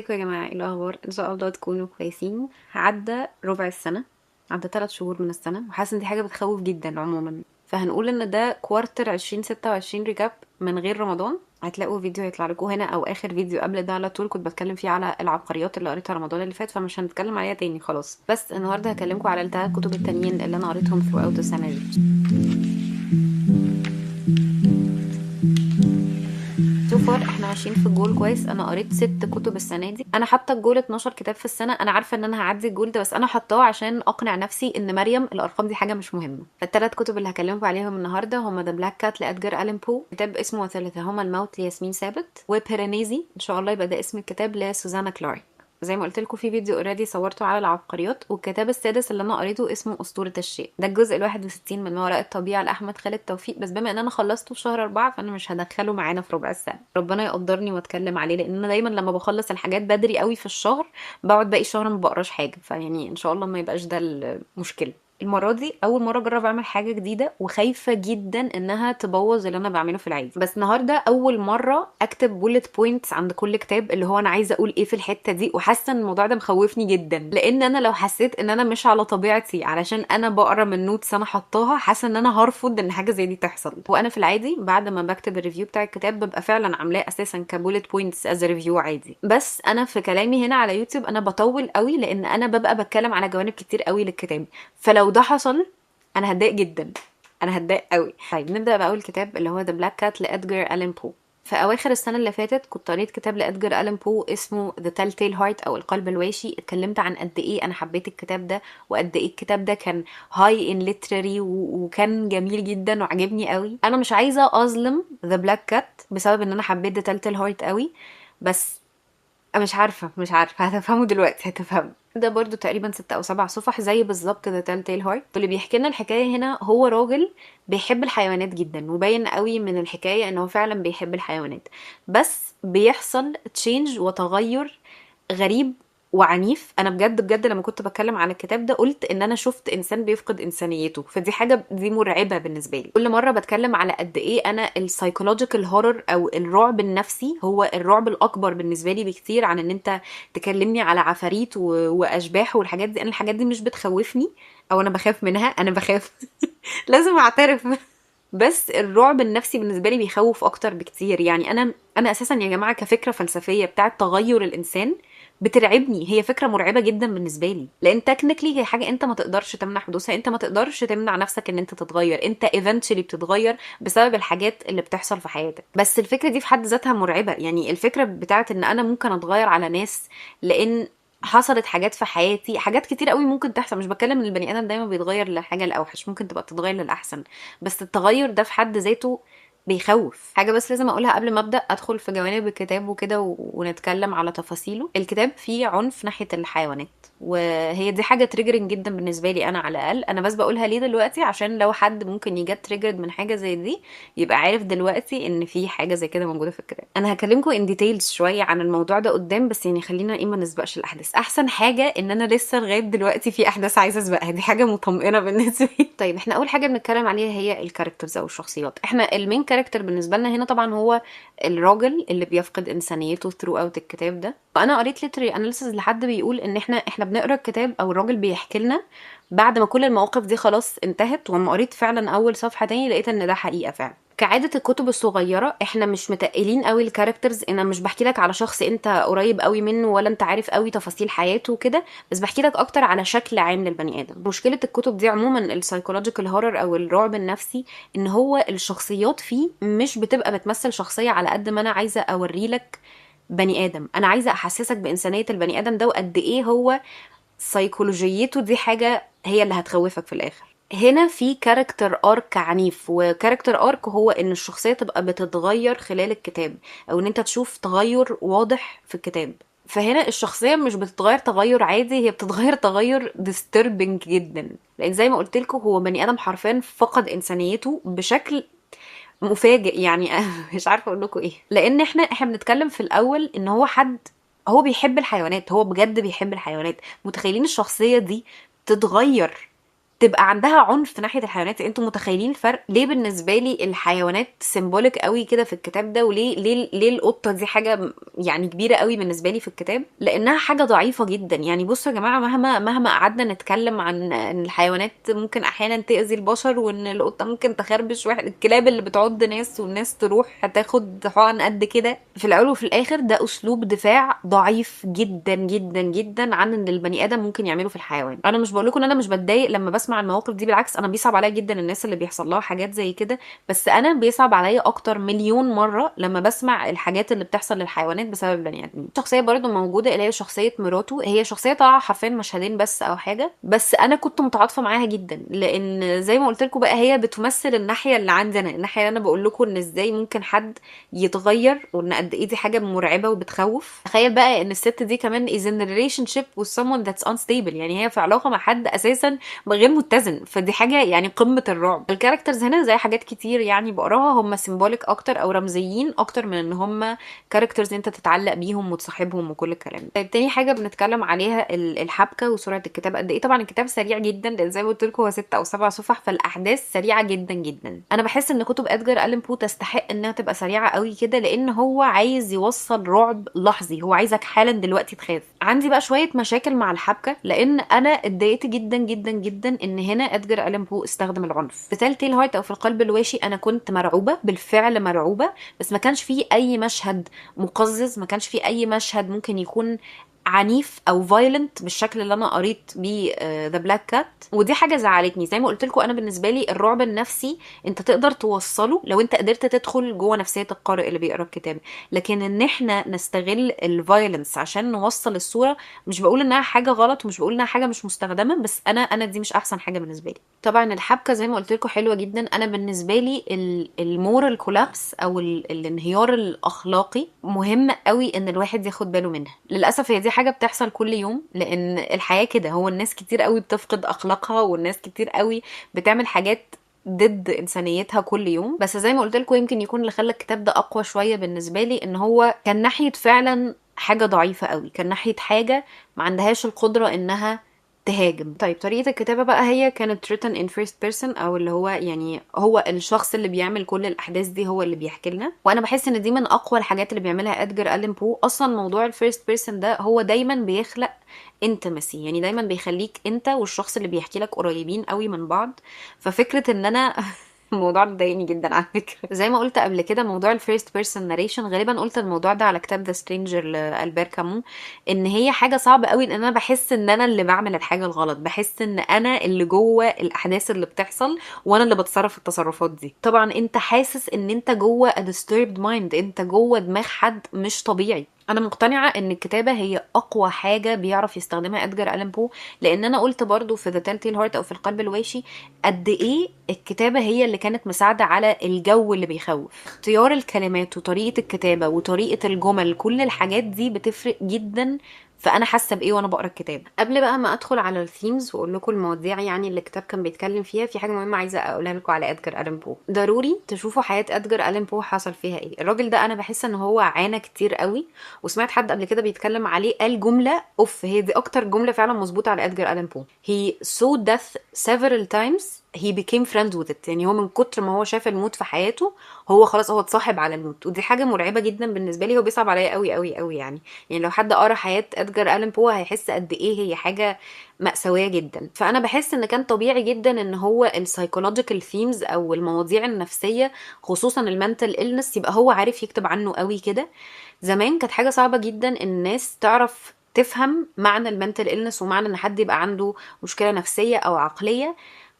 ازيكم يا جماعة؟ ايه الأخبار؟ ان شاء الله تكونوا كويسين. عدى ربع السنة، عدى 3 شهور من السنة، وحاسة ان دي حاجة بتخوف جدا عموما. فهنقول ان ده كوارتر 2026 ريكاب من غير رمضان. هتلاقوا فيديو هيطلع لكم هنا او اخر فيديو قبل ده على طول كنت بتكلم فيه على العبقريات اللي قريتها رمضان اللي فات، فمش هنتكلم عليها تاني خلاص. بس النهارده هكلمكم على الثلاث كتب التانيين اللي انا قريتهم throughout السنة دي. سو فار احنا ماشيين في الجول كويس. انا قريت 6 كتب السنه دي. انا حاطه الجول 12 كتاب في السنه. انا عارفه ان انا هعدي الجول ده، بس انا حاطاه عشان اقنع نفسي ان مريم الارقام دي حاجه مش مهمه. الثلاث كتب اللي هكلمكم عليهم النهارده هما ذا بلاك كات لادجار الين بو، كتاب اسمه وثلاثه هما الموت لياسمين ثابت، وبيرانيزي ان شاء الله يبقى ده اسم الكتاب لسوزانا كلارك. زي ما قلت لكم في فيديو اوريدي صورته على العبقريات. والكتاب السادس اللي انا قريته اسمه اسطوره الشيء، ده الجزء ال61 من ما وراء الطبيعه لاحمد خالد توفيق. بس بما ان انا خلصته في شهر 4 فانا مش هدخله معانا في ربع السنه. ربنا يقدرني واتكلم عليه، لان انا دايما لما بخلص الحاجات بدري قوي في الشهر بقعد باقي الشهر ما بقراش حاجه. فيعني ان شاء الله ما يبقاش ده المشكله. المره دي اول مره اجرب اعمل حاجه جديده، وخايفه جدا انها تبوظ اللي انا بعمله في العادي. بس النهارده اول مره اكتب بولت بوينتس عند كل كتاب، اللي هو انا عايزه اقول ايه في الحته دي. وحاسه ان الموضوع ده مخوفني جدا، لان انا لو حسيت ان انا مش على طبيعتي علشان انا بقرا من نوتس انا حطاها، حاسه ان انا هرفض ان حاجه زي دي تحصل. وانا في العادي بعد ما بكتب الريفيو بتاع الكتاب ببقى فعلا عاملاه اساسا كبولت بوينتس از ريفيو عادي. بس انا في كلامي هنا على يوتيوب انا بطول قوي، لان انا ببقى بتكلم على جوانب كتير قوي للكتاب. فلو ده حصل انا هتضايق جدا، انا هتضايق قوي. طيب نبدا باول كتاب اللي هو ذا بلاك كات لادجار الين بو. في اواخر السنه اللي فاتت كنت قريت كتاب لادجار الين بو اسمه ذا تيل تيل هارت او القلب الواشي. اتكلمت عن قد ايه انا حبيت الكتاب ده، وقد ايه الكتاب ده كان هاي ان ليتراري وكان جميل جدا وعجبني قوي. انا مش عايزه اظلم ذا بلاك كات بسبب ان انا حبيت ذا تيل تيل هارت قوي، بس مش عارفة هتفهموا دلوقتي، هتفهموا. ده برضو تقريبا 6 أو 7 صفح زي بالظبط ذا تيل تيل هارت. واللي بيحكي لنا الحكاية هنا هو راجل بيحب الحيوانات جدا، وباين قوي من الحكاية انه فعلا بيحب الحيوانات. بس بيحصل تشينج وتغير غريب وعنيف. انا بجد بجد لما كنت بتكلم على الكتاب ده قلت ان انا شفت انسان بيفقد انسانيته. فدي حاجه دي مرعبه بالنسبه لي. كل مره بتكلم على قد ايه انا السايكولوجيكال هورر او الرعب النفسي هو الرعب الاكبر بالنسبه لي بكتير عن ان انت تكلمني على عفاريت واشباح والحاجات دي. انا الحاجات دي مش بتخوفني، او انا بخاف منها، انا بخاف لازم اعترف. بس الرعب النفسي بالنسبه لي بيخوف اكتر بكتير. يعني انا اساسا يا جماعه كفكره فلسفيه بتاعه تغير الانسان بترعبني. هي فكره مرعبه جدا بالنسبه لي، لان تكنيكلي هي حاجه انت ما تقدرش تمنع حدوثها. انت ما تقدرش تمنع نفسك ان انت تتغير، انت ايفنتشلي بتتغير بسبب الحاجات اللي بتحصل في حياتك. بس الفكره دي في حد ذاتها مرعبه. يعني الفكره بتاعه ان انا ممكن اتغير على ناس لان حصلت حاجات في حياتي، حاجات كتير قوي ممكن تحصل. مش بتكلم ان البني ادم دايما بيتغير لحاجه الاوحش، ممكن تبقى تتغير للاحسن، بس التغير ده في حد ذاته بيخوف. حاجة بس لازم اقولها قبل ما ابدا ادخل في جوانب الكتاب وكده ونتكلم على تفاصيله. الكتاب فيه عنف ناحية الحيوانات، وهي دي حاجة تريجرنج جدا بالنسبة لي انا على الاقل. انا بس بقولها ليه دلوقتي عشان لو حد ممكن يجت تريجرد من حاجة زي دي يبقى عارف دلوقتي ان في حاجة زي كده موجودة في الكتاب. انا هكلمكم ان ديتيلز شوية عن الموضوع ده قدام، بس يعني خلينا ايه ما نسبقش الاحداث. احسن حاجة ان انا لسه لغاية دلوقتي في احداث عايزة اسبقها، دي حاجة مطمئنة بالنسبة لي. طيب احنا اول حاجة بنتكلم عليها هي الكاركترز او الشخصيات. احنا المين كاركتر بالنسبة لنا هنا طبعا هو الراجل اللي بيفقد انسانيته ثرو اوت الكتاب ده. فانا قريت ليتري اناليسيس لحد بيقول ان احنا بنقرا الكتاب او الراجل بيحكي لنا بعد ما كل المواقف دي خلاص انتهت. ولما قريت فعلا اول صفحة تاني لقيت ان ده حقيقة فعلا. كعادة الكتب الصغيرة احنا مش متقلين قوي الكاركترز. انا مش بحكي لك على شخص انت قريب قوي منه ولا انت عارف قوي تفاصيل حياته وكده، بس بحكي لك اكتر على شكل عام للبني ادم. مشكلة الكتب دي عموما السايكولوجيكال هورر او الرعب النفسي ان هو الشخصيات فيه مش بتبقى بتمثل شخصية على قد ما انا عايزة اوريلك بني ادم. انا عايزة احسسك بانسانية البني ادم ده وقد ايه هو سيكولوجيته دي حاجة هي اللي هتخوفك في الاخر. هنا في كاركتر ارك عنيف، وكاركتر ارك هو ان الشخصية تبقى بتتغير خلال الكتاب، او ان انت تشوف تغير واضح في الكتاب. فهنا الشخصية مش بتتغير تغير عادي، هي بتتغير تغير disturbing جدا. لان زي ما قلت لكم هو بني ادم حرفيا فقد انسانيته بشكل مفاجئ. يعني مش عارفه اقول لكم ايه. لان احنا بنتكلم في الاول ان هو حد هو بيحب الحيوانات، هو بجد بيحب الحيوانات. متخيلين الشخصيه دي تتغير تبقى عندها عنف ناحيه الحيوانات. انتوا متخيلين الفرق؟ ليه بالنسبه لي الحيوانات سيمبوليك قوي كده في الكتاب ده، وليه ليه القطه دي حاجه يعني كبيره قوي بالنسبه لي في الكتاب؟ لانها حاجه ضعيفه جدا. يعني بصوا يا جماعه، مهما قعدنا نتكلم عن ان الحيوانات ممكن احيانا تاذي البشر، وان القطه ممكن تخربش واحد، الكلاب اللي بتعض ناس والناس تروح تاخد حقن قد كده، في الاول وفي الاخر ده اسلوب دفاع ضعيف جدا جدا جدا عن ان البني ادم ممكن يعمله في الحيوان. انا مش بقول لكم ان انا مش بتضايق لما بسمع المواقف دي، بالعكس انا بيصعب عليا جدا الناس اللي بيحصل لها حاجات زي كده، بس انا بيصعب عليا اكتر مليون مره لما بسمع الحاجات اللي بتحصل للحيوانات بسبب البني ادمين. شخصيه برضو موجوده اللي هي شخصيه مراته، هي شخصيه طالعه حرفيا مشهدين بس او حاجه، بس انا كنت متعاطفه معاها جدا، لان زي ما قلت لكم بقى هي بتمثل الناحيه اللي عندنا، الناحيه اللي انا بقول لكم ان ازاي ممكن حد يتغير، وان قد ايه دي حاجه مرعبه وبتخوف. تخيل بقى ان الست دي كمان is in a relationship with someone that's unstable، يعني هي في علاقه مع حد اساسا غير متزن، فدي حاجه يعني قمه الرعب. الكاركترز هنا زي حاجات كتير يعني بقراها هم سيمبوليك اكتر او رمزيين اكتر من ان هم كاركترز انت تتعلق بيهم وتصاحبهم وكل الكلام ده. طيب تاني حاجه بنتكلم عليها الحبكه وسرعه الكتاب قد ايه. طبعا الكتاب سريع جدا، لان زي ما قلت لكم هو 6 أو 7 صفح، فالاحداث سريعه جدا جدا. انا بحس ان كتب ادجار ألين بو تستحق انها تبقى سريعه قوي كده، لان هو عايز يوصل رعب لحظي، هو عايزك حالا دلوقتي تخاف. عندي بقى شويه مشاكل مع الحبكه، لان انا اتضايقت جدا جدا جدا ان هنا ادجار ألين بو استخدم العنف. في تيل تيل هارت او في القلب الواشي انا كنت مرعوبه، بالفعل مرعوبه، بس ما كانش فيه اي مشهد مقزز، ما كانش فيه اي مشهد ممكن يكون عنيف او فايلنت بالشكل اللي انا قريت بيه ذا بلاك كات، ودي حاجه زعلتني. زي ما قلت لكم انا بالنسبه لي الرعب النفسي انت تقدر توصله لو انت قدرت تدخل جوه نفسيه القارئ اللي بيقرا الكتاب، لكن ان احنا نستغل الفايلنس عشان نوصل الصوره، مش بقول انها حاجه غلط ومش بقول انها حاجه مش مستخدمه، بس انا دي مش احسن حاجه بالنسبه لي. طبعا الحبكه زي ما قلت لكم حلوه جدا. انا بالنسبه لي المورال كولابس او الانهيار الاخلاقي مهم قوي ان الواحد ياخد باله منها. للاسف هي دي حاجه بتحصل كل يوم، لان الحياه كده، هو الناس كتير قوي بتفقد اخلاقها، والناس كتير قوي بتعمل حاجات ضد انسانيتها كل يوم. بس زي ما قلت لكم يمكن يكون اللي خلى الكتاب ده اقوى شويه بالنسبه لي ان هو كان ناحيه فعلا حاجه ضعيفه قوي، كان ناحيه حاجه ما عندهاش القدره انها تهاجم. طيب طريقة الكتابة بقى هي كانت written in first person، او اللي هو يعني هو الشخص اللي بيعمل كل الاحداث دي هو اللي بيحكي لنا، وانا بحس ان دي من اقوى الحاجات اللي بيعملها ادجار ألين بو. اصلا موضوع الفيرست بيرسون ده هو دايما بيخلق انتمسي، يعني دايما بيخليك انت والشخص اللي بيحكي لك قريبين قوي من بعض. ففكرة ان انا الموضوع ده ضايقني جدا على فكره. زي ما قلت قبل كده موضوع الفيرست بيرسون ناريشن، غالبا قلت الموضوع ده على كتاب ذا سترينجر لألبير كامو، ان هي حاجه صعبه قوي، ان انا بحس ان انا اللي بعمل الحاجه الغلط، بحس ان انا اللي جوه الاحداث اللي بتحصل وانا اللي بتصرف التصرفات دي. طبعا انت حاسس ان انت جوه a disturbed mind، انت جوه دماغ حد مش طبيعي. انا مقتنعه ان الكتابه هي اقوى حاجه بيعرف يستخدمها ادجار ألين بو، لان انا قلت برضو في ذا تيل هارت او في القلب الواشي قد ايه الكتابه هي اللي كانت مساعده على الجو اللي بيخوف. اختيار الكلمات وطريقه الكتابه وطريقه الجمل، كل الحاجات دي بتفرق جدا. فانا حاسه بايه وانا بقرا الكتاب. قبل بقى ما ادخل على الثيمز واقول لكم المواضيع يعني اللي الكتاب كان بيتكلم فيها، في حاجه مهمه عايزه اقولها لكم على ادجار ألين بو. ضروري تشوفوا حياه ادجار ألين بو حصل فيها ايه. الراجل ده انا بحس ان هو عانى كتير قوي، وسمعت حد قبل كده بيتكلم عليه قال جمله اوف، هي دي اكتر جمله فعلا مظبوطه على ادجار ألين بو. he saw death several times he became friends with it. يعني هو من كتر ما هو شاف الموت في حياته هو خلاص هو اتصاحب على الموت، ودي حاجه مرعبه جدا بالنسبه لي، هو بيصعب عليا قوي قوي قوي يعني. يعني لو حد قرا حياه ادجار ألين بو هيحس قد ايه هي حاجه مأساوية جدا. فأنا بحس إن كان طبيعي جدا إن هو السايكولوجيكال ثيمز أو المواضيع النفسية، خصوصا المنتل إلنس، يبقى هو عارف يكتب عنه قوي كده. زمان كانت حاجة صعبة جدا إن الناس تعرف تفهم معنى المنتل إلنس ومعنى إن حد يبقى عنده مشكلة نفسية أو عقلية.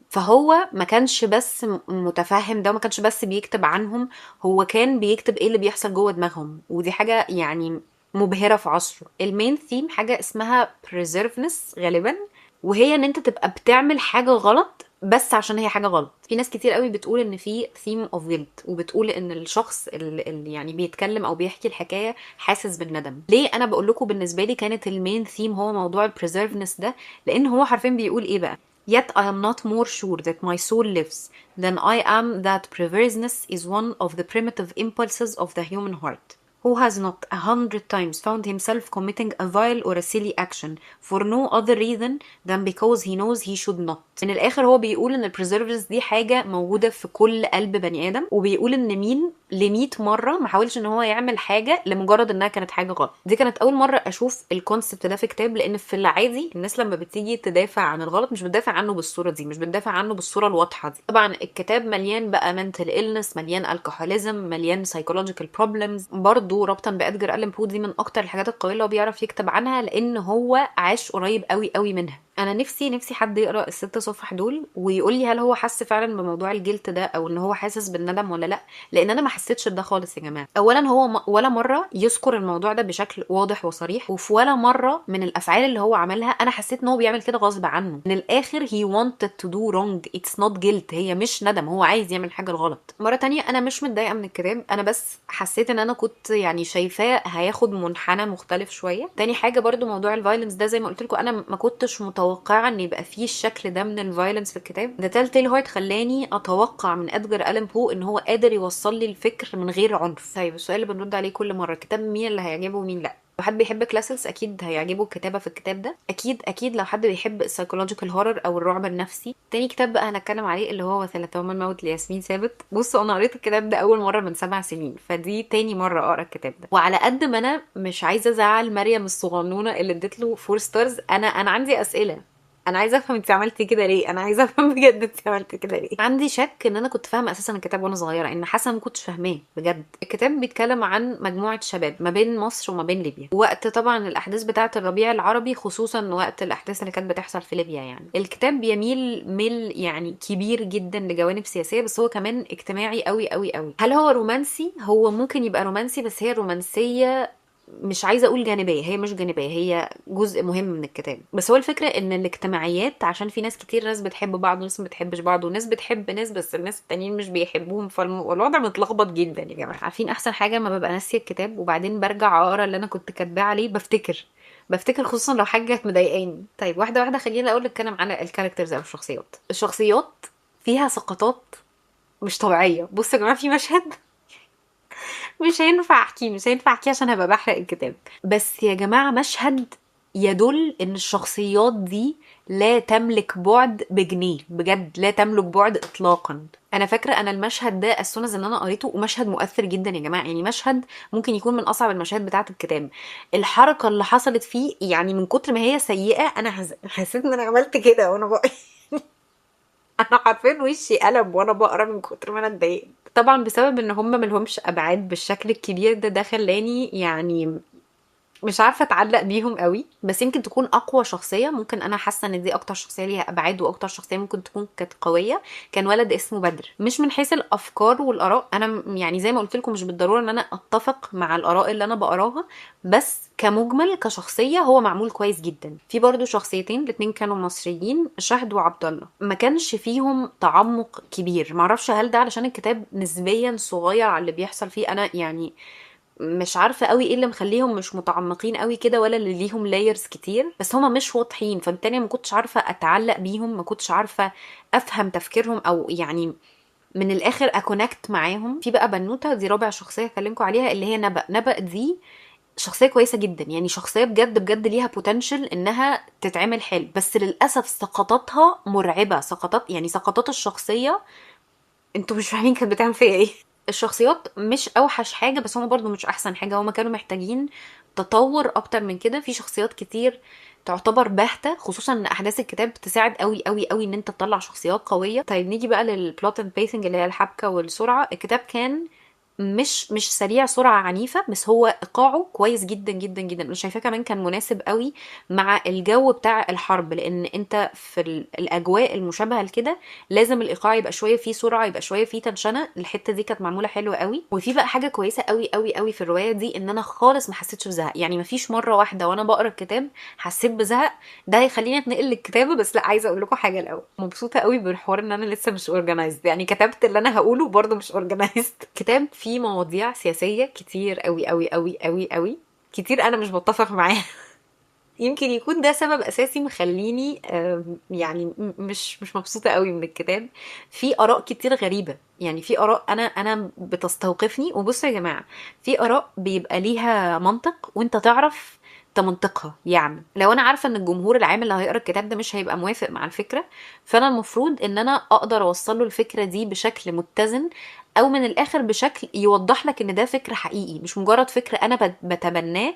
فهو ما كانش بس متفهم ده، وما كانش بس بيكتب عنهم، هو كان بيكتب ايه اللي بيحصل جوه دماغهم، ودي حاجة يعني مبهرة في عصره. المين ثيم حاجة اسمها preservedness غالبا، وهي ان انت تبقى بتعمل حاجة غلط بس عشان هي حاجة غلط. في ناس كتير قوي بتقول ان في theme of guilt، وبتقول ان الشخص اللي يعني بيتكلم او بيحكي الحكاية حاسس بالندم. ليه انا بقول لكم بالنسبة لي كانت المين ثيم هو موضوع preservedness ده؟ لان هو حرفيا بيقول ايه بقى: Yet I am not more sure that my soul lives than I am that perverseness is one of the primitive impulses of the human heart. who has not 100 times found himself committing a vile or a silly action for no other reason than because he knows he should not. من الاخر هو بيقول ان البريزرفرز دي حاجه موجوده في كل قلب بني ادم، وبيقول ان مين ل100 مره ما حاولش ان هو يعمل حاجه لمجرد انها كانت حاجه غلط. دي كانت اول مره اشوف الكونسبت ده في كتاب، لان في العادي الناس لما بتيجي تدافع عن الغلط مش بتدافع عنه بالصوره دي، مش بتدافع عنه بالصوره الواضحه دي. طبعا الكتاب مليان بقى mental illness، مليان alcoholism، مليان psychological problems. برضو ربطا بادجر ألان بو، دي من اكتر الحاجات القويه اللي هو بيعرف يكتب عنها، لان هو عاش قريب قوي قوي منها. انا نفسي حد يقرا ال6 صفح دول ويقول لي هل هو حس فعلا بموضوع الجلد ده، او ان هو حاسس بالندم ولا لا، لان انا ما حسيتش بده خالص يا جماعه. اولا هو ولا مره يذكر الموضوع ده بشكل واضح وصريح، وفي ولا مره من الافعال اللي هو عملها انا حسيت ان هو بيعمل كده غصب عنه. من الاخر he wanted to do wrong, it's not guilt، هي مش ندم، هو عايز يعمل حاجه غلط. مره تانية انا مش متضايقه من الكتاب، انا بس حسيت ان انا كنت يعني شايفاه هياخد منحنى مختلف شويه. تاني حاجه برضو موضوع الفايلنس ده، زي ما قلت لكم انا ما كنتش متوقعه ان يبقى فيه الشكل ده من الفايلنس في الكتاب. ده تيل هارت خلاني اتوقع من ادجر ألان بو ان هو قادر يوصل لي الفكر من غير عنف. طيب السؤال اللي بنرد عليه كل مره، الكتاب مين اللي هيعجبه ومين لا؟ لو حد بيحب كلاسيكس اكيد هيعجبه الكتابه في الكتاب ده، اكيد لو حد بيحب السايكولوجيكال هورر او الرعب النفسي. تاني كتاب بقى هنتكلم عليه اللي هو 3 الموت لياسمين ثابت. بصوا انا قريت الكتاب ده اول مره من 7 سنين، فدي تاني مره اقرا الكتاب ده. وعلى قد ما انا مش عايزه ازعل مريم الصغنونه اللي اديت له 4 ستارز، انا عندي اسئله، انا عايزه افهم انت عملتي كده ليه، انا عايزه افهم بجد انت عملتي كده ليه. عندي شك ان انا كنت فاهمه اساسا الكتاب وانا صغيره، ان حسن ما كنتش فاهماه بجد. الكتاب بيتكلم عن مجموعه شباب ما بين مصر وما بين ليبيا، وقت طبعا الاحداث بتاعه الربيع العربي، خصوصا وقت الاحداث اللي كانت بتحصل في ليبيا. يعني الكتاب بيميل ميل يعني كبير جدا لجوانب سياسيه، بس هو كمان اجتماعي قوي قوي قوي. هل هو رومانسي؟ هو ممكن يبقى رومانسي، بس هي رومانسيه مش عايزه اقول جانبيه، هي مش جانبيه، هي جزء مهم من الكتاب. بس هو الفكره ان الاجتماعيات، عشان في ناس كتير، ناس بتحب بعض وناس ما بتحبش بعض، وناس بتحب ناس بس الناس التانيين مش بيحبوهم، فالوضع متلخبط جدا يا جماعه. عارفين احسن حاجه ما ببقى ناسيه الكتاب وبعدين برجع اقرا اللي انا كنت كاتباه عليه، بفتكر خصوصا لو حاجه كانت مضايقاني. طيب واحده واحده خلينا اقول اتكلم على الكاركترز او الشخصيات فيها سقطات مش طبيعيه. بصوا يا جماعه في مشهد مش هينفع احكيه عشان هبقى بحرق الكتاب، بس يا جماعة مشهد يدل ان الشخصيات دي لا تملك بعد بجنيه، بجد لا تملك بعد اطلاقا. انا فاكره انا المشهد ده السنه ان انا قريته، ومشهد مؤثر جدا يا جماعه، يعني مشهد ممكن يكون من اصعب المشاهد بتاعه الكتاب. الحركه اللي حصلت فيه يعني من كتر ما هي سيئه، انا حسيت ان انا عملت كده وانا بقى انا حرفيا وشي قلب وانا بقرا من كتر ما انا اتضايقت. طبعا بسبب ان هم ملهمش ابعاد بالشكل الكبير ده خلاني يعني مش عارفه اتعلق بيهم قوي. بس يمكن تكون اقوى شخصيه، ممكن انا حاسه ان دي اكتر شخصيه ليها ابعاد، واكتر شخصيه ممكن تكون كانت قويه، كان ولد اسمه بدر. مش من حيث الافكار والاراء، انا يعني زي ما قلت لكم مش بالضروره ان انا اتفق مع الاراء اللي انا بقراها، بس كمجمل كشخصيه هو معمول كويس جدا. في برضو شخصيتين الاتنين كانوا مصريين، شهد وعبد الله، ما كانش فيهم تعمق كبير. معرفش هل ده علشان الكتاب نسبيا صغير على اللي بيحصل فيه، انا يعني مش عارفه قوي ايه اللي مخليهم مش متعمقين قوي كده، ولا اللي ليهم لايرز كتير، بس هما مش واضحين، فبالتالي ما كنتش عارفه اتعلق بيهم، ما كنتش عارفه افهم تفكيرهم، او يعني من الاخر اكونكت معاهم. في بقى بنوته، دي رابع شخصيه اكلمكم عليها، اللي هي نبأ دي شخصيه كويسه جدا، يعني شخصيه بجد بجد ليها بوتنشل انها تتعمل حلو، بس للاسف سقطاتها مرعبه، يعني سقطات الشخصيه انتوا مش فاهمين كانت بتعمل فيا ايه. الشخصيات مش اوحش حاجه، بس هما برضو مش احسن حاجه، هما كانوا محتاجين تطور اكتر من كده. في شخصيات كتير تعتبر باهته، خصوصا ان احداث الكتاب تساعد قوي قوي قوي ان انت تطلع شخصيات قويه. طيب نيجي بقى للبلوت اند بيسنج، اللي هي الحبكه والسرعه. الكتاب كان مش سريع سرعه عنيفه، بس هو ايقاعه كويس جدا جدا جدا. انا شايفاه كمان كان مناسب قوي مع الجو بتاع الحرب، لان انت في الاجواء المشابهه لكده لازم الايقاع يبقى شويه فيه سرعه، يبقى شويه فيه تنشنه. الحته دي كانت معموله حلوه قوي. وفي بقى حاجه كويسه قوي قوي قوي في الروايه دي، ان انا خالص ما حسيتش بزهق، يعني ما فيش مره واحده وانا بقرا الكتاب حسيت بزهق. ده هيخليني اتنقل للكتابه، بس لا، عايزه اقول لكم حاجه الاول، مبسوطه قوي بالحوار ان انا لسه مش اورجنايزد، يعني كتبت اللي انا هقوله برضه مش اورجنايزد. كتاب فيه مواضيع سياسيه كتير قوي قوي قوي قوي قوي، كتير انا مش بتفق معاها يمكن يكون ده سبب اساسي مخليني يعني مش مبسوطه قوي من الكتاب. في اراء كتير غريبه، يعني في اراء انا بتستوقفني. وبصوا يا جماعه، في اراء بيبقى ليها منطق وانت تعرف تمنطقها. يعني لو انا عارفه ان الجمهور العام اللي هيقرا الكتاب ده مش هيبقى موافق مع الفكره، فانا المفروض ان انا اقدر اوصل له الفكره دي بشكل متزن، او من الاخر بشكل يوضح لك ان ده فكر حقيقي، مش مجرد فكر انا بتبناه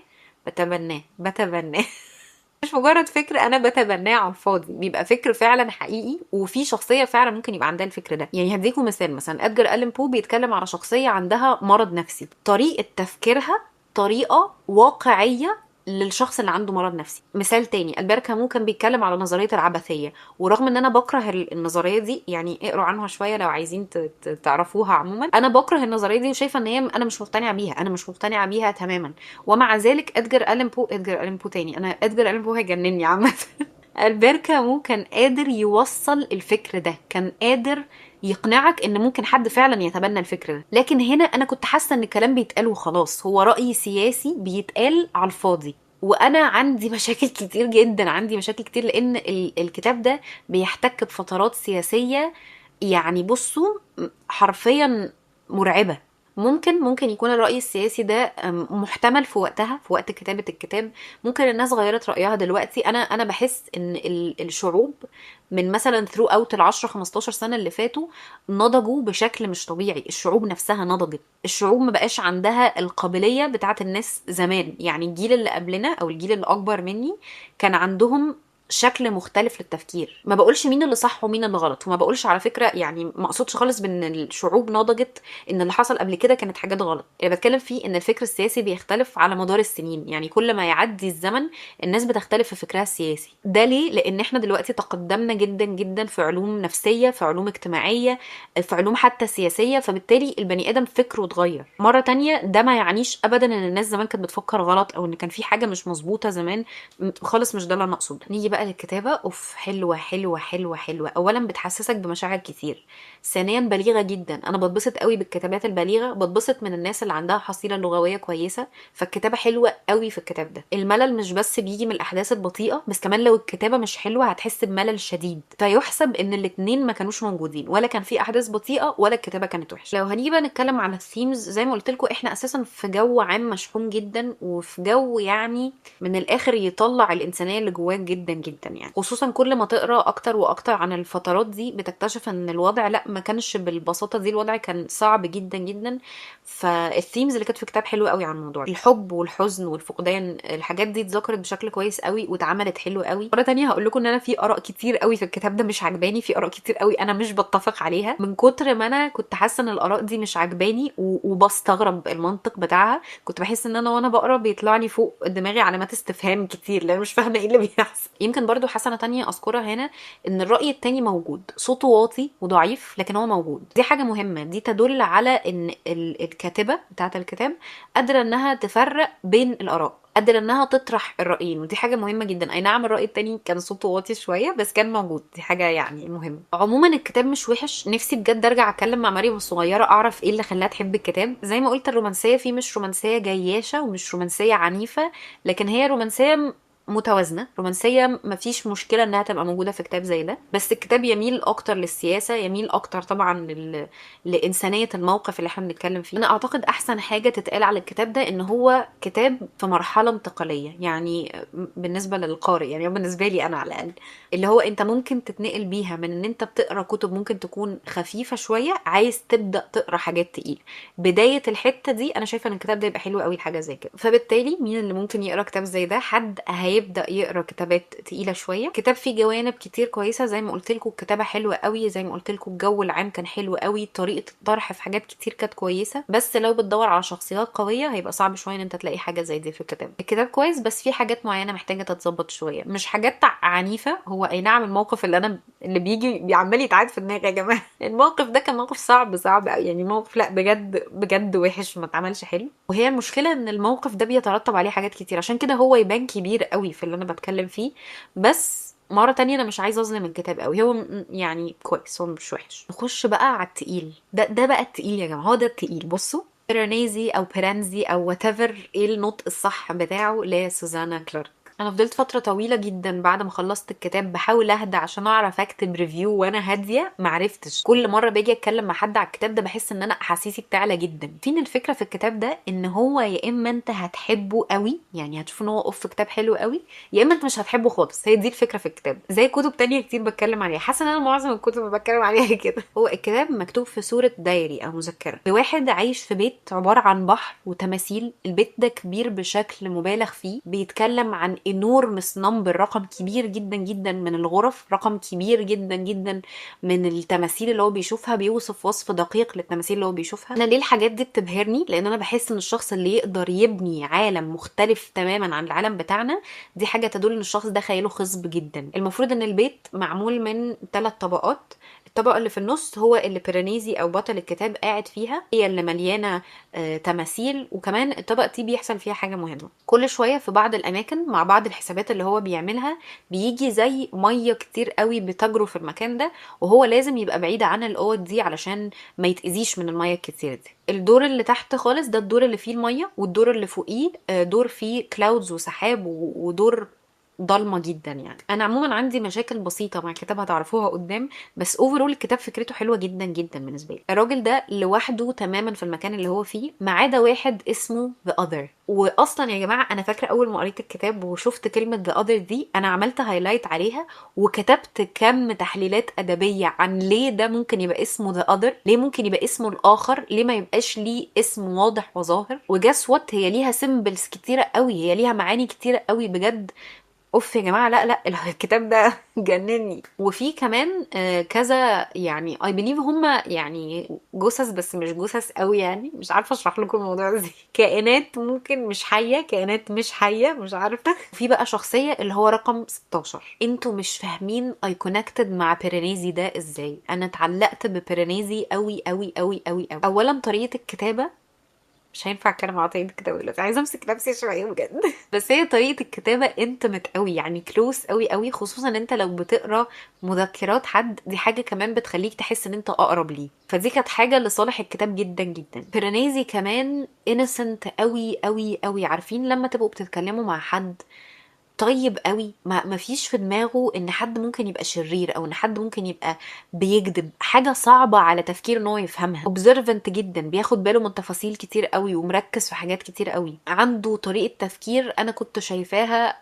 مش مجرد فكر انا بتبناه على الفاضي، بيبقى فكر فعلا حقيقي وفي شخصيه فعلا ممكن يبقى عندها الفكر ده. يعني هديكم مثال، مثلا ادجار الين بو بيتكلم على شخصيه عندها مرض نفسي، طريقه تفكيرها طريقه واقعيه للشخص اللي عنده مرض نفسي. مثال تاني، البير كامو كان بيتكلم على نظريه العبثيه، ورغم ان انا بكره النظريه دي، يعني اقروا عنها شويه لو عايزين تعرفوها. عموما انا بكره النظريه دي وشايفه ان هي انا مش مقتنعه بيها، انا مش مقتنعه بيها تماما. ومع ذلك ادجار الين بو تاني، انا ادجار الين بو هيجنني عامه. البير كامو كان قادر يوصل الفكر ده، كان قادر يقنعك ان ممكن حد فعلا يتبنى الفكر ده. لكن هنا انا كنت حاسه ان الكلام بيتقال وخلاص، هو رأي سياسي بيتقال على الفاضي. وانا عندي مشاكل كتير جدا، عندي مشاكل كتير، لان الكتاب ده بيحتك بفترات سياسيه، يعني بصوا حرفيا مرعبه. ممكن يكون الرأي السياسي ده محتمل في وقتها، في وقت كتابة الكتاب. ممكن الناس غيرت رأيها دلوقتي. انا بحس ان الشعوب من مثلا ثرو اوت ال10 15 سنة اللي فاتوا نضجوا بشكل مش طبيعي. الشعوب نفسها نضجت، الشعوب ما بقاش عندها القابلية بتاعت الناس زمان. يعني الجيل اللي قبلنا او الجيل اللي اكبر مني كان عندهم شكل مختلف للتفكير. ما بقولش مين اللي صح ومين اللي غلط، وما بقولش على فكرة، يعني ما اقصدش خالص بان الشعوب نضجت ان اللي حصل قبل كده كانت حاجات غلط. اللي بتكلم فيه ان الفكر السياسي بيختلف على مدار السنين، يعني كل ما يعدي الزمن الناس بتختلف في فكرها السياسي. ده ليه؟ لان احنا دلوقتي تقدمنا جدا جدا في علوم نفسية، في علوم اجتماعية، في علوم حتى سياسية، فبالتالي البني ادم فكره اتغير. مرة تانية ده ما يعنيش ابدا ان الناس زمان كانت بتفكر غلط او ان كان في حاجة مش مظبوطة زمان خالص، مش ده اللي انا اقصده. نيجي بقى للكتابة، اوف حلوة حلوة حلوة حلوة. اولا بتحسسك بمشاعر كتير، ثانيا بليغة جدا. انا بتبسط قوي بالكتابات البليغة، بتبسط من الناس اللي عندها حصيلة لغوية كويسة. فالكتابة حلوة قوي في الكتاب ده. الملل مش بس بيجي من الاحداث البطيئة، بس كمان لو الكتابة مش حلوة هتحس بملل شديد. فيحسب ان الاتنين ما كانوش موجودين، ولا كان في احداث بطيئة ولا الكتابة كانت وحشة. لو هنيجي بقى نتكلم على الثيمز، زي ما قلت لكم احنا اساسا في جو عام مشحون جدا، وفي جو يعني من الاخر يطلع الانسانيه اللي جواك جدا جدا. يعني خصوصا كل ما تقرا اكتر واكتر عن الفترات دي بتكتشف ان الوضع لا، ما كانش بالبساطه دي، الوضع كان صعب جدا جدا. فالثيمز اللي كانت في الكتاب حلوه قوي عن الموضوع، الحب والحزن والفقدان، الحاجات دي اتذكرت بشكل كويس قوي واتعملت حلو قوي. مره تانية هقول لكم ان انا في اراء كتير قوي في الكتاب ده مش عجباني، في اراء كتير قوي انا مش بتفق عليها، من كتر ما انا كنت حاسه ان الاراء دي مش عجباني وبستغرب المنطق بتاعها. كنت بحس ان انا وانا بقرا بيطلع لي فوق دماغي علامات استفهام كتير، لان مش فاهمه ايه اللي بيحصل. يمكن برضو حسنه تانية اذكرها هنا، ان الراي التاني موجود، صوته واطي وضعيف لكن هو موجود. دي حاجه مهمه، دي تدل على ان الكاتبه بتاعه الكتاب قادره انها تفرق بين الاراء، قادره انها تطرح الرايين، ودي حاجه مهمه جدا. اي نعم الراي التاني كان صوته واطي شويه بس كان موجود، دي حاجه يعني مهمه. عموما الكتاب مش وحش، نفسي بجد ارجع اتكلم مع مريم الصغيره اعرف ايه اللي خلاها تحب الكتاب. زي ما قلت الرومانسيه فيه مش رومانسيه جياشه ومش رومانسيه عنيفه، لكن هي رومانسيه متوازنه، رومانسيه مفيش مشكله انها تبقى موجوده في كتاب زي ده. بس الكتاب يميل اكتر للسياسه، يميل اكتر طبعا لانسانيه الموقف اللي احنا بنتكلم فيه. انا اعتقد احسن حاجه تتقال على الكتاب ده ان هو كتاب في مرحله انتقاليه، يعني بالنسبه للقارئ، يعني بالنسبه لي انا على الاقل، اللي هو انت ممكن تتنقل بيها من ان انت بتقرا كتب ممكن تكون خفيفه شويه عايز تبدا تقرا حاجات تقيله. بدايه الحته دي انا شايفه ان الكتاب ده يبقى حلو قوي لحاجه زي كده. فبالتالي مين اللي ممكن يقرا كتاب زي ده؟ حد هيبدا يقرا كتابات تقيله شويه. كتاب فيه جوانب كتير كويسه، زي ما قلت لكم الكتابه حلوه قوي، زي ما قلت لكم الجو العام كان حلو قوي، طريقه الطرح في حاجات كتير كانت كويسه. بس لو بتدور على شخصيات قويه هيبقى صعب شويه ان انت تلاقي حاجه زي دي في الكتاب. الكتاب كويس بس في حاجات معينه محتاجه تتظبط شويه، مش حاجات عنيفه. هو اي نعم الموقف اللي بيجي بيعمل يتعاد في دماغي يا جماعه الموقف ده كان موقف صعب قوي، يعني موقف لا بجد بجد وحش، ما اتعملش حلو. وهي المشكله ان الموقف ده بيترتب عليه حاجات كتير، عشان كده هو يبان كبير قوي في اللي انا بتكلم فيه. بس مرة تانية انا مش عايزة اظلم الكتاب قوي، هو يعني كويس، هو مش وحش. نخش بقى على التقيل. ده بقى التقيل يا جماعة، هو ده التقيل. بصوا، بيرانيزي او بيرانزي او whatever ايه النطق الصح بتاعه لسوزانا كلارك. انا فضلت فتره طويله جدا بعد ما خلصت الكتاب بحاول اهدى عشان اعرف اكتب ريفيو وانا هاديه، معرفتش. كل مره باجي اتكلم مع حد على الكتاب ده بحس ان انا احاسيسي بتعلى جدا. فين الفكره في الكتاب ده؟ ان هو يا اما انت هتحبه قوي، يعني هتشوف ان هو كتاب حلو قوي، يا اما انت مش هتحبه خالص. هي دي الفكره في الكتاب، زي كتب تانية كتير بتكلم عليها. حاسه ان انا معظم الكتب اللي بتكلم عليها كده. هو الكتاب مكتوب في صوره دايري او مذكره لواحد عايش في بيت عباره عن بحر وتماثيل. البيت ده كبير بشكل مبالغ فيه، بيتكلم عن انورمس نمبر، رقم كبير جدا جدا من الغرف، رقم كبير جدا جدا من التماثيل اللي هو بيشوفها. بيوصف وصف دقيق للتماثيل اللي هو بيشوفها. انا ليه الحاجات دي بتبهرني؟ لان انا بحس ان الشخص اللي يقدر يبني عالم مختلف تماما عن العالم بتاعنا، دي حاجه تدل ان الشخص ده خياله خصب جدا. المفروض ان البيت معمول من 3 طبقات. الطبقه اللي في النص هو اللي بيرانيزي او بطل الكتاب قاعد فيها، هي اللي مليانه تماثيل. وكمان الطبقه دي بيحصل فيها حاجه مهمه، كل شويه في بعض الاماكن مع بعض الحسابات اللي هو بيعملها بيجي زي ميه كتير قوي بتجري في المكان ده، وهو لازم يبقى بعيد عن الاوض دي علشان ما يتاذيش من الميه الكتير دي. الدور اللي تحت خالص ده الدور اللي فيه الميه، والدور اللي فوقيه دور فيه كلاودز وسحاب، ودور ضلمه جدا. يعني انا عموما عندي مشاكل بسيطه مع الكتاب هتعرفوها قدام، بس اوفرول الكتاب فكرته حلوه جدا جدا بالنسبه لي. الراجل ده لوحده تماما في المكان اللي هو فيه، ما عدا واحد اسمه The Other. واصلا يا جماعه انا فاكره اول ما قريت الكتاب وشفت كلمه The Other دي، انا عملت هايلايت عليها وكتبت كم تحليلات ادبيه عن ليه ده ممكن يبقى اسمه The Other، ليه ممكن يبقى اسمه الاخر، ليه ما يبقاش ليه اسم واضح وظاهر. وجاس وات هي ليها سيمبلز كتيره قوي، هي ليها معاني كتيره قوي بجد. اوف يا جماعه، لا لا الكتاب ده جنني. وفي كمان كذا يعني اي بليف هما يعني جثث، بس مش جثث قوي، يعني مش عارفه اشرح لكم الموضوع ازاي. كائنات ممكن مش حيه، كائنات مش حيه، مش عارفه. في بقى شخصيه اللي هو رقم 16. انتوا مش فاهمين اي كونكتد مع بيرانيزي ده ازاي. انا اتعلقت ببيرانيزي قوي قوي قوي قوي قوي. اولا طريقه الكتابه، مش هينفع اتكلم على طريقه الكتابه دلوقتي، عايزه امسك نفسي شويه بجد. بس هي طريقه الكتابه انتمت قوي، يعني كلوز قوي قوي. خصوصا ان انت لو بتقرا مذكرات حد، دي حاجه كمان بتخليك تحس ان انت اقرب ليه. فدي كانت حاجه لصالح الكتاب جدا جدا. بيرانيزي كمان انسنت قوي قوي قوي. عارفين لما تبقوا بتتكلموا مع حد طيب قوي، ما فيش في دماغه ان حد ممكن يبقى شرير او ان حد ممكن يبقى بيكذب، حاجه صعبه على تفكير ان هو يفهمها. observant جدا، بياخد باله من تفاصيل كتير قوي ومركز في حاجات كتير قوي. عنده طريقه تفكير انا كنت شايفاها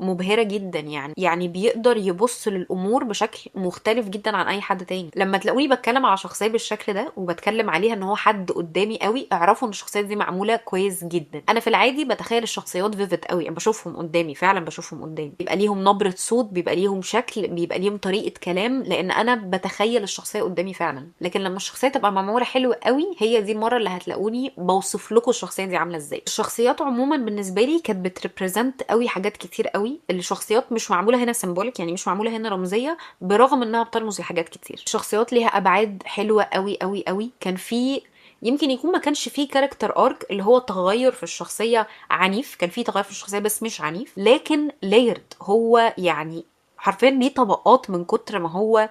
مبهره جدا. يعني بيقدر يبص للامور بشكل مختلف جدا عن اي حد تاني. لما تلاقوني بتكلم على شخصيه بالشكل ده وبتكلم عليها ان هو حد قدامي قوي، اعرفوا ان الشخصيه دي معموله كويس جدا. انا في العادي بتخيل الشخصيات فيفيد قوي، انا بشوفهم قدامي فعلا، بشوفهم قدامي، بيبقى ليهم نبرة صوت، بيبقى ليهم شكل، بيبقى ليهم طريقة كلام، لان انا بتخيل الشخصية قدامي فعلا. لكن لما الشخصية تبقى معمولة حلوة قوي، هي دي المرة اللي هتلاقوني بوصف لكم الشخصية دي عاملة ازاي. الشخصيات عموما بالنسبة لي كانت بتريبريزنت قوي حاجات كتير قوي. الشخصيات مش معمولة هنا سيمبوليك، يعني مش معمولة هنا رمزية، برغم انها بترمز لحاجات كتير. الشخصيات ليها ابعاد حلوة قوي قوي قوي. كان في يمكن يكون ما كانش فيه كاركتر ارك اللي هو تغير في الشخصيه عنيف، كان فيه تغير في الشخصيه بس مش عنيف، لكن لايرد. هو يعني حرفيا ليه طبقات من كتر ما هو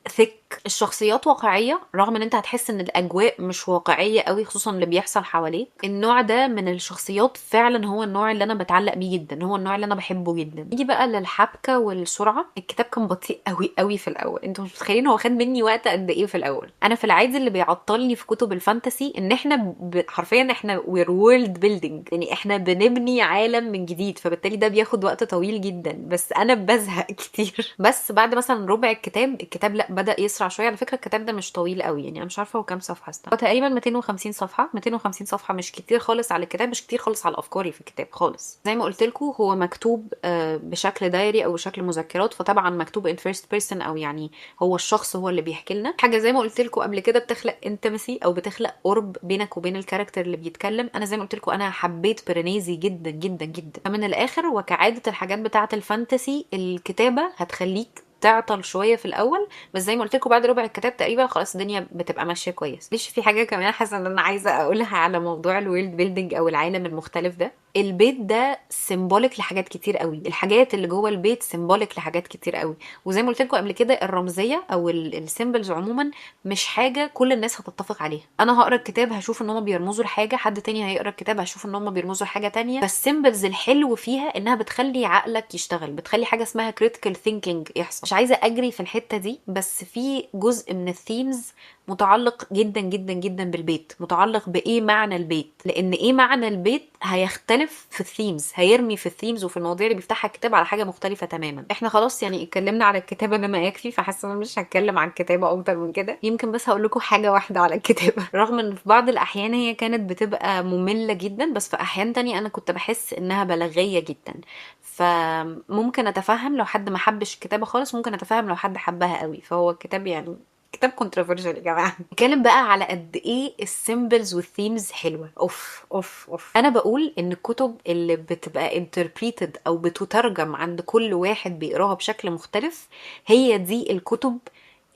ثك. الشخصيات واقعيه، رغم ان انت هتحس ان الاجواء مش واقعيه قوي، خصوصا اللي بيحصل حواليك. النوع ده من الشخصيات فعلا هو النوع اللي انا بتعلق بيه جدا، هو النوع اللي انا بحبه جدا. نيجي بقى للحبكه والسرعه. الكتاب كان بطيء قوي قوي في الاول، انتوا مش متخيلين هو خد مني وقت قد ايه في الاول. انا في العادي اللي بيعطلني في كتب الفانتسي ان احنا حرفيا احنا وير وورلد بيلدينج، يعني احنا بنبني عالم من جديد، فبالتالي ده بياخد وقت طويل جدا، بس انا بزهق كتير. بس بعد مثلا ربع الكتاب لا بدأ يسرع شويه. على فكره الكتاب ده مش طويل قوي، يعني انا مش عارفه هو كام صفحه، هو تقريبا 250 صفحه. 250 صفحه مش كتير خالص على الكتاب، مش كتير خالص على افكاري في الكتاب خالص. زي ما قلت لكم هو مكتوب بشكل دايري او بشكل مذكرات، فطبعا مكتوب ان فيرست بيرسون، او يعني هو الشخص هو اللي بيحكي لنا حاجه. زي ما قلت لكم قبل كده بتخلق انتمسي او بتخلق قرب بينك وبين الكاركتر اللي بيتكلم. انا زي ما قلت لكم انا حبيت بيرانيزي جدا جدا جدا. فمن الاخر، وكعاده الحاجات بتاعه الفانتسي، الكتابه هتخليك تعطل شويه في الاول، بس زي ما قلت لكم بعد ربع الكتاب تقريبا خلاص الدنيا بتبقى ماشيه كويس. ليش في حاجه كمان حاسه ان انا عايزه اقولها على موضوع الورلد بيلدينج او العالم المختلف ده. البيت ده سيمبوليك لحاجات كتير قوي، الحاجات اللي جوه البيت سيمبوليك لحاجات كتير قوي. وزي ما قلت لكم قبل كده، الرمزيه او السيمبلز عموما مش حاجه كل الناس هتتفق عليها. انا هقرا الكتاب هشوف ان هم بيرمزوا لحاجه، حد تاني هيقرا الكتاب هشوف ان هم بيرمزوا لحاجه تانية. فالسيمبلز الحلو فيها انها بتخلي عقلك يشتغل، بتخلي حاجه اسمها critical thinking يحصل. مش عايزه اجري في الحته دي، بس في جزء من الثيمز متعلق جدا جدا جدا بالبيت، متعلق بايه معنى البيت، لان ايه معنى البيت هيختلف في الثيمز، هيرمي في الثيمز وفي المواضيع اللي بيفتحها الكتاب على حاجه مختلفه تماما. احنا خلاص يعني اتكلمنا على الكتابه بما يكفي، فحاسه انا مش هتكلم عن الكتابه اكتر من كده. يمكن بس هقول لكم حاجه واحده على الكتابه رغم ان في بعض الاحيان هي كانت بتبقى ممله جدا، بس في احيان تانية انا كنت بحس انها بلاغيه جدا. فممكن اتفهم لو حد ما حبش الكتابه خالص، ممكن اتفهم لو حد حبها قوي. فهو الكتاب يعني كتاب كونتروفيرشال يا جماعه. نتكلم بقى على قد ايه السيمبلز والثيمز حلوه. اوف اوف اوف، انا بقول ان الكتب اللي بتبقى انتربريتد او بتترجم عند كل واحد بيقراها بشكل مختلف، هي دي الكتب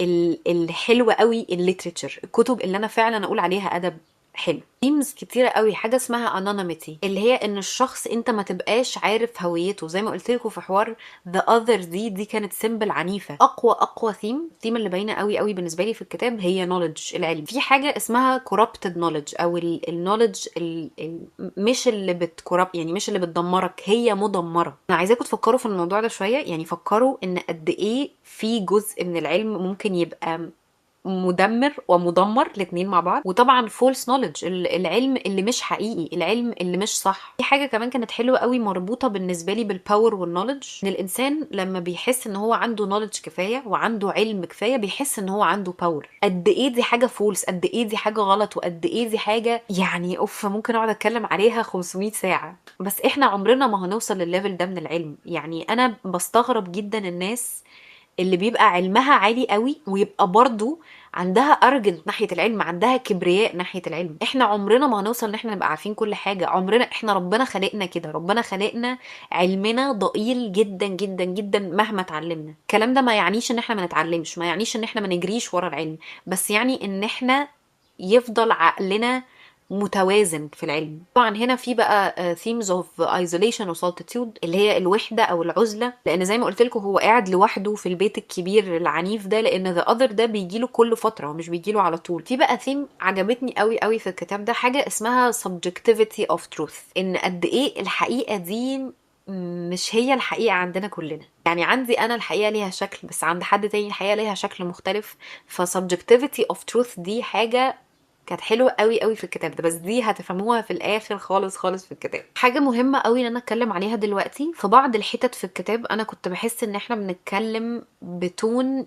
الحلوه قوي. الليتريتشر، الكتب اللي انا فعلا اقول عليها ادب حلو. ثيمز كتيره قوي، حاجه اسمها anonymity، اللي هي ان الشخص انت ما تبقاش عارف هويته. زي ما قلت لكم في حوار the other دي كانت سيمبل عنيفه. اقوى ثيم اللي باينه قوي قوي بالنسبه لي في الكتاب هي knowledge، العلم. في حاجه اسمها corrupted knowledge، او النولج مش اللي بتكورب، يعني مش اللي بتدمرك، هي مدمره. انا عايزاكم تفكروا في الموضوع ده شويه، يعني فكروا ان قد ايه في جزء من العلم ممكن يبقى مدمر ومدمر الاثنين مع بعض. وطبعا فولس نوليدج، العلم اللي مش حقيقي، العلم اللي مش صح. في حاجه كمان كانت حلوه قوي مربوطه بالنسبه لي بالباور والنوليدج، ان الانسان لما بيحس ان هو عنده نوليدج كفايه وعنده علم كفايه بيحس ان هو عنده باور. قد ايه دي حاجه فولس، قد ايه دي حاجه غلط، وقد ايه دي حاجه يعني اوف ممكن اقعد اتكلم عليها 500 ساعه. بس احنا عمرنا ما هنوصل للليفل ده من العلم. يعني انا بستغرب جدا الناس اللي بيبقى علمها عالي قوي ويبقى برضو عندها ارجنت ناحيه العلم، عندها كبرياء ناحيه العلم. احنا عمرنا ما هنوصل ان احنا نبقى عارفين كل حاجه، عمرنا. احنا ربنا خلقنا كده، ربنا خلقنا علمنا ضئيل جدا جدا جدا مهما اتعلمنا. الكلام ده ما يعنيش ان احنا ما نتعلمش، ما يعنيش ان احنا ما نجريش ورا العلم، بس يعني ان احنا يفضل عقلنا متوازن في العلم. طبعا هنا في بقى themes of isolation و solitude، اللي هي الوحدة او العزلة، لان زي ما قلت لكم هو قاعد لوحده في البيت الكبير العنيف ده، لان the other ده بيجيله كل فترة ومش بيجيله على طول. في بقى theme عجبتني قوي قوي في الكتاب ده، حاجة اسمها subjectivity of truth، ان قد ايه الحقيقة دي مش هي الحقيقة عندنا كلنا. يعني عندي أنا الحقيقة ليها شكل، بس عند حد تاني الحقيقة ليها شكل مختلف. ف subjectivity of truth دي حاجة كانت حلوه قوي قوي في الكتاب ده، بس دي هتفهموها في الاخر خالص خالص في الكتاب. حاجه مهمه قوي ان انا اتكلم عليها دلوقتي، في بعض الحتت في الكتاب انا كنت بحس ان احنا بنتكلم بتون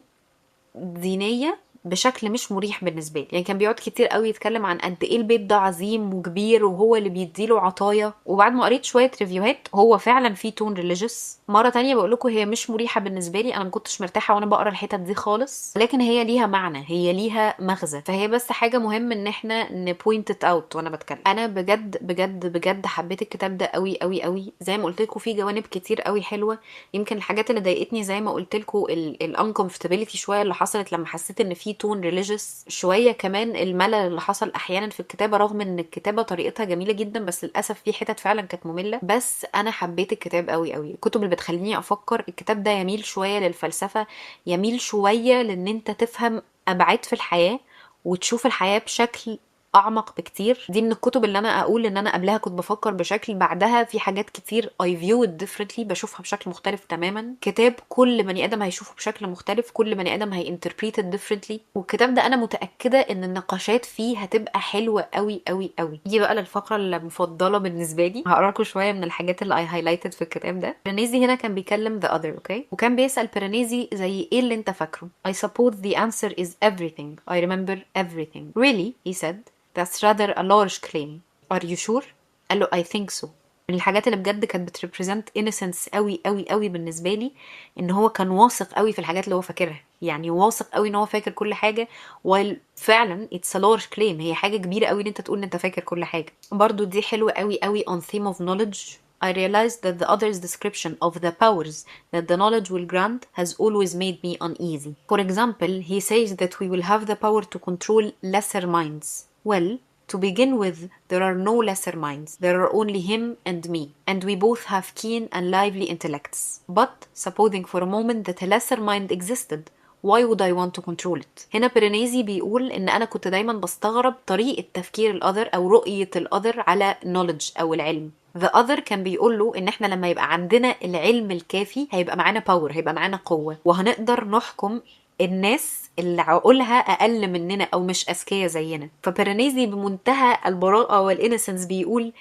دينيه بشكل مش مريح بالنسبه لي. يعني كان بيقعد كتير قوي يتكلم عن قد ايه البيت ده عظيم وكبير وهو اللي بيديله عطايا، وبعد ما قريت شويه ريفيوهات هو فعلا في تون ريليجيوس. مره تانية بقول لكم هي مش مريحه بالنسبه لي، انا ما كنتش مرتاحه وانا بقرا الحتت دي خالص، لكن هي ليها معنى، هي ليها مغزى. فهي بس حاجه مهم ان احنا نبوينت ات اوت وانا بتكلم. انا بجد بجد بجد حبيت الكتاب ده قوي قوي قوي. زي ما قلت لكم في جوانب كتير قوي حلوه. يمكن الحاجات اللي ضايقتني زي ما قلت لكم الانكمفتابيلتي شويه اللي حصلت لما حسيت ان في تون ريليجيوس شويه، كمان الملل اللي حصل احيانا في الكتابه، رغم ان الكتابه طريقتها جميله جدا بس للاسف في حتت فعلا كانت ممله. بس انا حبيت الكتاب قوي قوي. الكتب اللي بتخليني افكر، الكتاب ده يميل شويه للفلسفه، يميل شويه لان انت تفهم ابعاد في الحياه وتشوف الحياه بشكل اعمق بكتير. دي من الكتب اللي انا اقول ان انا قبلها كنت بفكر بشكل، بعدها في حاجات كتير I view it differently، بشوفها بشكل مختلف تماما. كتاب كل بني ادم هيشوفه بشكل مختلف، كل بني ادم هيinterpret it differently. والكتاب ده انا متاكده ان النقاشات فيه هتبقى حلوه قوي قوي قوي. دي بقى للفقره المفضله بالنسبه لي، هقرا لكم شويه من الحاجات اللي I highlighted في الكتاب ده. بيرانيزي هنا كان بيكلم the other، اوكي، وكان بيسال بيرانيزي زي ايه اللي انت فاكره. I suppose the answer is everything. I remember everything. Really? He said. That's rather a large claim. Are you sure? قال له I think so. من الحاجات اللي بجد كانت بتريبريزنت innocence قوي قوي قوي بالنسبه لي، ان هو كان واثق قوي في الحاجات اللي هو فاكرها. يعني واثق قوي ان هو فاكر كل حاجه، وفعلا it's a large claim، هي حاجه كبيره قوي ان انت تقول ان انت فاكر كل حاجه. برضو دي حلوه قوي قوي on theme of knowledge. I realized that the other's description of the powers that the knowledge will grant has always made me uneasy. For example, he says that we will have the power to control lesser minds. Well, To begin with, there are no lesser minds. There are only him and me. And we both have keen and lively intellects. But, supposing for a moment that a lesser mind existed, why would I want to control it? هنا بيرينيزي بيقول ان انا كنت دايما بستغرب طريقة تفكير الأذر او رؤية الأذر على knowledge او العلم. The other كان بيقول له ان احنا لما يبقى عندنا العلم الكافي هيبقى معانا باور، هيبقى معانا قوة، وهنقدر نحكم الناس اللي عقولها اقل مننا او مش اذكياء زينا. فبيرينيزي بمنتهى البراءة والانسنس بيقول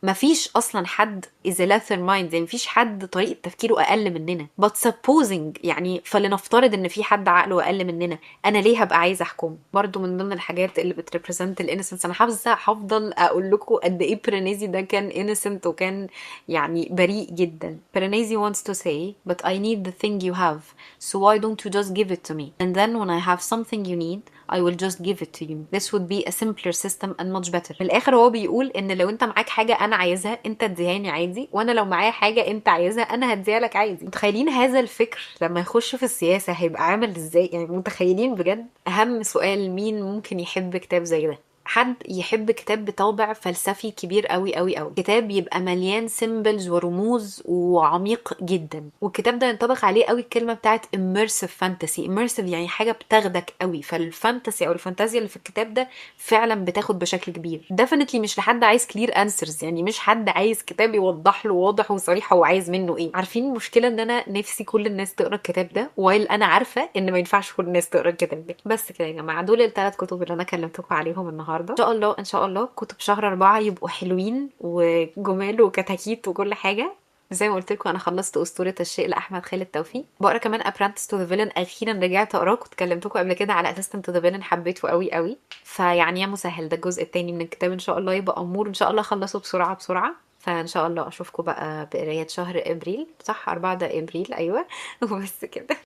مفيش اصلا حد is a lesser mind، يعني مفيش حد طريقة تفكيره اقل مننا. but supposing يعني فلنفترض ان في حد عقله اقل مننا، انا ليه هبقى عايزه احكم؟ برضو من ضمن الحاجات اللي بتريبريزنت الانسنس. انا حافظه هفضل اقول لكم قد ايه بيرينيزي ده كان innocent وكان يعني بريء جدا. بيرينيزي wants to say but I need the thing you have, so why don't you just give it to me, and then when I have something you need I will just give it to you. This would be a simpler system and much better. في الاخر هو بيقول ان لو انت معاك حاجه انا عايزها انت اديهاني عادي، وانا لو معايا حاجه انت عايزها انا هديها لك عادي. متخيلين هذا الفكر لما يخش في السياسه هيبقى عامل ازاي؟ يعني متخيلين بجد؟ اهم سؤال، مين ممكن يحب كتاب زي ده؟ حد يحب كتاب بطابع فلسفي كبير قوي قوي قوي، كتاب يبقى مليان سيمبلز ورموز وعميق جدا. والكتاب ده ينطبق عليه قوي الكلمه بتاعت immersive fantasy. immersive يعني حاجه بتاخدك قوي، فالفانتسي او الفانتازيا اللي في الكتاب ده فعلا بتاخد بشكل كبير. definitely مش لحد عايز clear answers، يعني مش حد عايز كتاب يوضح له واضح وصريح هو عايز منه ايه. عارفين المشكله ان انا نفسي كل الناس تقرا الكتاب ده، وايل انا عارفه ان ما ينفعش كل الناس تقرا الكتاب ده. بس كده يا جماعه، دول الثلاث كتب اللي انا كلمتكم عليهم النهارده. ان شاء الله ان شاء الله كتب شهر 4 يبقوا حلوين وجمال وكتاكيت وكل حاجه. زي ما قلت لكم انا خلصت اسطوره الشيء لاحمد خالد توفيق، بقرا كمان Apprentice to the Villain. اخيرا رجعت اقراه، كنت كلمتكم قبل كده على Assistant to the Villain، حبيته قوي قوي. فيعني يا مسهل ده الجزء الثاني من الكتاب ان شاء الله يبقى امور، ان شاء الله اخلصه بسرعه بسرعه. فان شاء الله اشوفكم بقى بقرايه شهر ابريل، صح 4 ده ابريل، ايوه. وبس كده.